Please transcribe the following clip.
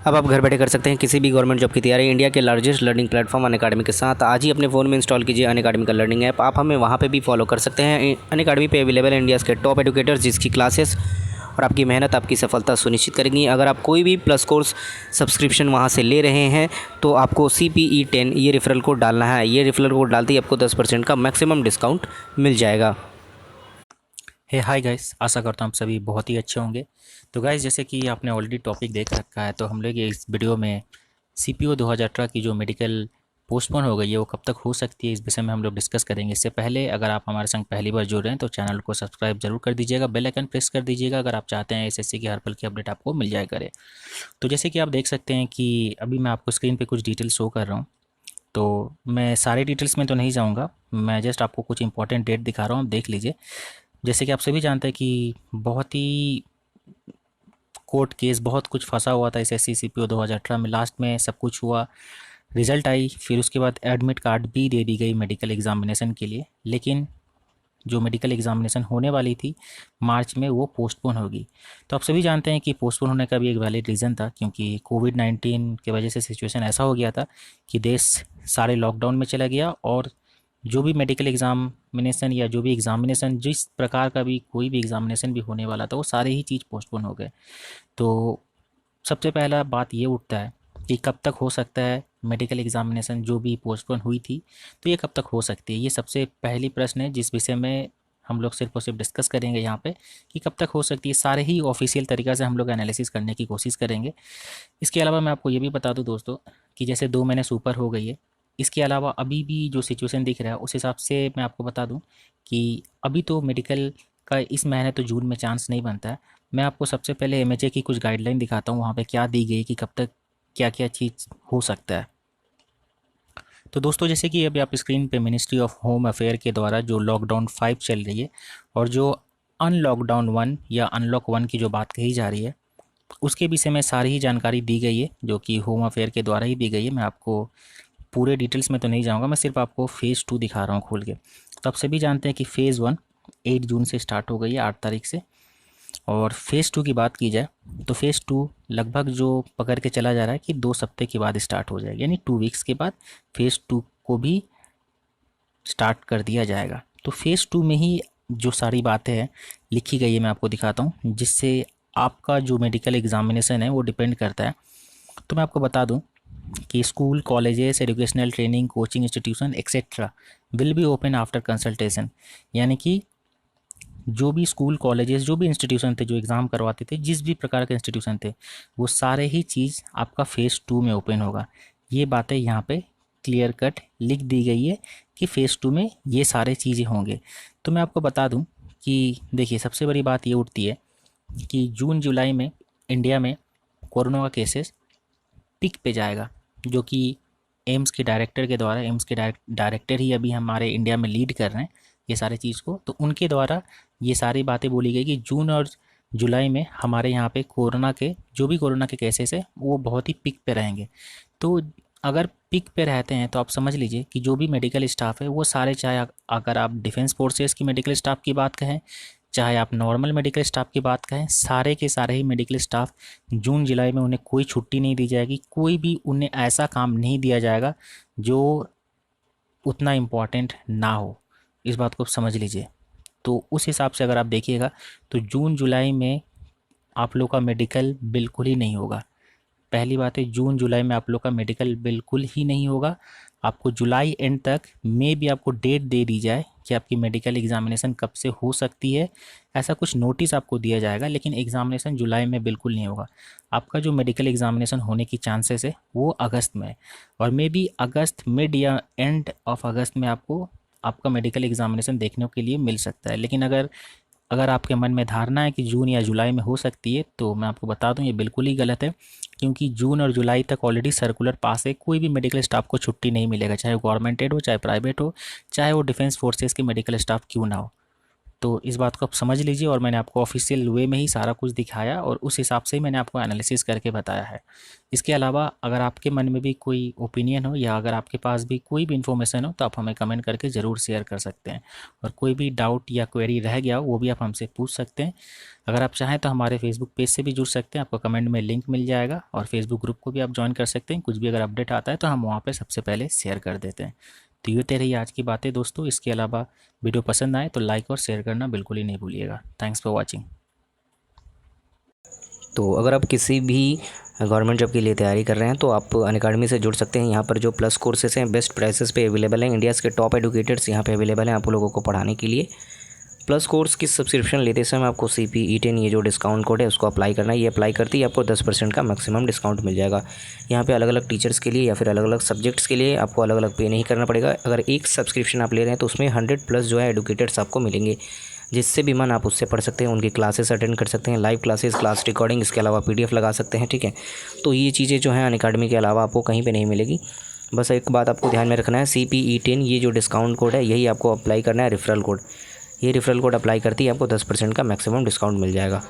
अब आप घर बैठे कर सकते हैं किसी भी गवर्नमेंट जॉब की तैयारी। इंडिया के लार्जेस्ट लर्निंग प्लेटफॉर्म अनअकैडमी के साथ आज ही अपने फ़ोन में इंस्टॉल कीजिए अनअकैडमी का लर्निंग ऐप। आप हमें वहाँ पे भी फॉलो कर सकते हैं। अनअकैडमी पे अवेलेबल है इंडियाज़ के टॉप एडुकेटर्स, जिसकी क्लासेस और आपकी मेहनत आपकी सफलता सुनिश्चित करेंगी। अगर आप कोई भी प्लस कोर्स सब्सक्रिप्शन वहाँ से ले रहे हैं तो आपको CPE10 ये रेफरल कोड डालना है। ये रेफरल कोड डालते ही आपको 10% का मैक्सिमम डिस्काउंट मिल जाएगा। हे हाय गाइस, आशा करता हूँ आप सभी बहुत ही अच्छे होंगे। तो गाइस, जैसे कि आपने ऑलरेडी टॉपिक देख रखा है, तो हम लोग ये इस वीडियो में CPO 2018 की जो मेडिकल पोस्टपोन हो गई है वो कब तक हो सकती है, इस विषय में हम लोग डिस्कस करेंगे। इससे पहले अगर आप हमारे संग पहली बार जुड़ रहे हैं तो चैनल को सब्सक्राइब जरूर कर दीजिएगा, बेल आइकन प्रेस कर दीजिएगा अगर आप चाहते हैं SSC की हर पल की अपडेट आपको मिल जाया करे। तो जैसे कि आप देख सकते हैं कि अभी मैं आपको स्क्रीन पर कुछ डिटेल्स शो कर रहा हूँ। तो मैं सारे डिटेल्स में तो नहीं जाऊँगा, मैं जस्ट आपको कुछ इंपॉर्टेंट डेट दिखा रहा हूँ, आप देख लीजिए। जैसे कि आप सभी जानते हैं कि बहुत ही कोर्ट केस बहुत कुछ फंसा हुआ था SSC CPO 2018 में। लास्ट में सब कुछ हुआ, रिजल्ट आई, फिर उसके बाद एडमिट कार्ड भी दे दी गई मेडिकल एग्जामिनेशन के लिए। लेकिन जो मेडिकल एग्जामिनेशन होने वाली थी मार्च में, वो पोस्टपोन होगी। तो आप सभी जानते हैं कि पोस्टपोन होने का भी एक वैलिड रीज़न था, क्योंकि कोविड-19 की वजह से सिचुएशन ऐसा हो गया था कि देश सारे लॉकडाउन में चला गया और जो भी मेडिकल एग्जामिनेशन या जो भी एग्जामिनेशन, जिस प्रकार का भी कोई भी एग्जामिनेशन भी होने वाला था, वो सारे ही चीज़ पोस्टपोन हो गए। तो सबसे पहला बात ये उठता है कि कब तक हो सकता है मेडिकल एग्जामिनेशन जो भी पोस्टपोन हुई थी, तो ये कब तक हो सकती है। ये सबसे पहली प्रश्न है जिस विषय में हम लोग सिर्फ और सिर्फ डिस्कस करेंगे यहाँ पे, कि कब तक हो सकती है। सारे ही ऑफिशियल तरीक़ा से हम लोग एनालिसिस करने की कोशिश करेंगे। इसके अलावा मैं आपको ये भी बता दूं दोस्तों कि जैसे 2 महीने से ऊपर हो गई है, इसके अलावा अभी भी जो सिचुएशन दिख रहा है उस हिसाब से मैं आपको बता दूं कि अभी तो मेडिकल का इस महीने तो जून में चांस नहीं बनता है। मैं आपको सबसे पहले MHA की कुछ गाइडलाइन दिखाता हूँ, वहाँ पे क्या दी गई कि कब तक क्या क्या चीज़ हो सकता है। तो दोस्तों, जैसे कि अभी आप स्क्रीन पे मिनिस्ट्री ऑफ होम अफेयर के द्वारा जो लॉकडाउन 5 चल रही है और जो अनलॉकडाउन 1 या अनलॉक 1 की जो बात कही जा रही है, उसके विषय में सारी ही जानकारी दी गई है जो कि होम अफेयर के द्वारा ही दी गई है। मैं आपको पूरे डिटेल्स में तो नहीं जाऊंगा, मैं सिर्फ आपको फ़ेज़ 2 दिखा रहा हूँ खोल के। तो आप सभी जानते हैं कि फ़ेज़ 1 8 जून से स्टार्ट हो गई है, 8 तारीख से। और फ़ेज़ 2 की बात की जाए तो फ़ेज़ 2 लगभग जो पकड़ के चला जा रहा है कि 2 हफ्ते के बाद स्टार्ट हो जाएगी, यानी 2 वीक्स के बाद फ़ेज़ 2 को भी स्टार्ट कर दिया जाएगा। तो फ़ेज़ 2 में ही जो सारी बातें हैं लिखी गई है, मैं आपको दिखाता हूँ, जिससे आपका जो मेडिकल एग्जामिनेशन है वो डिपेंड करता है। तो मैं आपको बता दूं कि school, colleges, educational training, coaching institution etcetera will be open after consultation. यानी कि जो भी स्कूल, कॉलेजेस, जो भी इंस्टीट्यूशन थे जो एग्ज़ाम करवाते थे, जिस भी प्रकार के इंस्टीट्यूशन थे, वो सारे ही चीज़ आपका फ़ेज़ 2 में ओपन होगा। ये बातें यहाँ पे क्लियर कट लिख दी गई है कि फ़ेज़ 2 में ये सारे चीज़ें होंगे। तो मैं आपको बता दूं कि देखिए, सबसे बड़ी बात ये उठती है कि जून जुलाई में इंडिया में कोरोना का केसेस पीक पे जाएगा, जो कि एम्स के डायरेक्टर के द्वारा, एम्स के डायरेक्टर ही अभी हमारे इंडिया में लीड कर रहे हैं ये सारे चीज़ को, तो उनके द्वारा ये सारी बातें बोली गई कि जून और जुलाई में हमारे यहाँ पे कोरोना के जो भी कोरोना के केसेस है वो बहुत ही पीक पे रहेंगे। तो अगर पीक पे रहते हैं तो आप समझ लीजिए कि जो भी मेडिकल स्टाफ है वो सारे, चाहे अगर आप डिफेंस फोर्सेस की मेडिकल स्टाफ की बात कहें, चाहे आप नॉर्मल मेडिकल स्टाफ की बात करें, सारे के सारे ही मेडिकल स्टाफ जून जुलाई में उन्हें कोई छुट्टी नहीं दी जाएगी, कोई भी उन्हें ऐसा काम नहीं दिया जाएगा जो उतना इम्पोर्टेंट ना हो। इस बात को समझ लीजिए। तो उस हिसाब से अगर आप देखिएगा तो जून जुलाई में आप लोग का मेडिकल बिल्कुल ही नहीं होगा। पहली बात है, जून जुलाई में आप लोग का मेडिकल बिल्कुल ही नहीं होगा। आपको जुलाई एंड तक में भी आपको डेट दे दी जाए कि आपकी मेडिकल एग्जामिनेशन कब से हो सकती है, ऐसा कुछ नोटिस आपको दिया जाएगा, लेकिन एग्जामिनेशन जुलाई में बिल्कुल नहीं होगा। आपका जो मेडिकल एग्जामिनेशन होने की चांसेस है वो अगस्त में है, और मे बी अगस्त मिड या एंड ऑफ अगस्त में आपको आपका मेडिकल एग्जामिनेशन देखने के लिए मिल सकता है। लेकिन अगर अगर आपके मन में धारणा है कि जून या जुलाई में हो सकती है, तो मैं आपको बता दूं ये बिल्कुल ही गलत है, क्योंकि जून और जुलाई तक ऑलरेडी सर्कुलर पास है। कोई भी मेडिकल स्टाफ को छुट्टी नहीं मिलेगा, चाहे गवर्नमेंट एड हो, चाहे प्राइवेट हो, चाहे वो डिफेंस फोर्सेस के मेडिकल स्टाफ क्यों ना हो। तो इस बात को आप समझ लीजिए, और मैंने आपको ऑफिशियल वे में ही सारा कुछ दिखाया और उस हिसाब से ही मैंने आपको एनालिसिस करके बताया है। इसके अलावा अगर आपके मन में भी कोई ओपिनियन हो या अगर आपके पास भी कोई भी इन्फॉर्मेशन हो तो आप हमें कमेंट करके ज़रूर शेयर कर सकते हैं, और कोई भी डाउट या क्वेरी रह गया हो वो भी आप हमसे पूछ सकते हैं। अगर आप चाहें तो हमारे फेसबुक पेज से भी जुड़ सकते हैं, आपको कमेंट में लिंक मिल जाएगा, और फेसबुक ग्रुप को भी आप ज्वाइन कर सकते हैं। कुछ भी अगर अपडेट आता है तो हम वहाँ पर सबसे पहले शेयर कर देते हैं। तो ये रही आज की बातें दोस्तों। इसके अलावा वीडियो पसंद आए तो लाइक और शेयर करना बिल्कुल ही नहीं भूलिएगा। Thanks for watching. तो अगर आप किसी भी गवर्नमेंट जॉब के लिए तैयारी कर रहे हैं तो आप अनअकैडमी से जुड़ सकते हैं। यहाँ पर जो प्लस कोर्सेज हैं बेस्ट प्राइसेस पे अवेलेबल हैं। इंडियाज़ के टॉप एडुकेटर्स यहाँ पे अवेलेबल हैं आप लोगों को पढ़ाने के लिए। प्लस कोर्स की सब्सक्रिप्शन लेते समय आपको CPE10 ये जो डिस्काउंट कोड है उसको अप्लाई करना है। ये अप्लाई करते ही आपको 10% का मैक्सिमम डिस्काउंट मिल जाएगा। यहाँ पे अलग अलग टीचर्स के लिए या फिर अलग अलग सब्जेक्ट्स के लिए आपको अलग अलग पे नहीं करना पड़ेगा। अगर एक सब्सक्रिप्शन आप ले रहे हैं तो उसमें 100+ जो है एडुकेटर्स आपको मिलेंगे, जिससे भी मन आप उससे पढ़ सकते हैं। उनकी क्लासेस अटेंड कर सकते हैं, लाइव क्लासेस, क्लास रिकॉर्डिंग, इसके अलावा PDF लगा सकते हैं। ठीक है, तो ये चीज़ें जो हैं अनअकैडमी के अलावा आपको कहीं पे नहीं मिलेगी। बस एक बात आपको ध्यान में रखना है, CPE10 ये जो डिस्काउंट कोड है यही आपको अप्लाई करना है, रेफरल कोड। ये रेफरल कोड अप्लाई करती है आपको 10% का मैक्सिमम डिस्काउंट मिल जाएगा।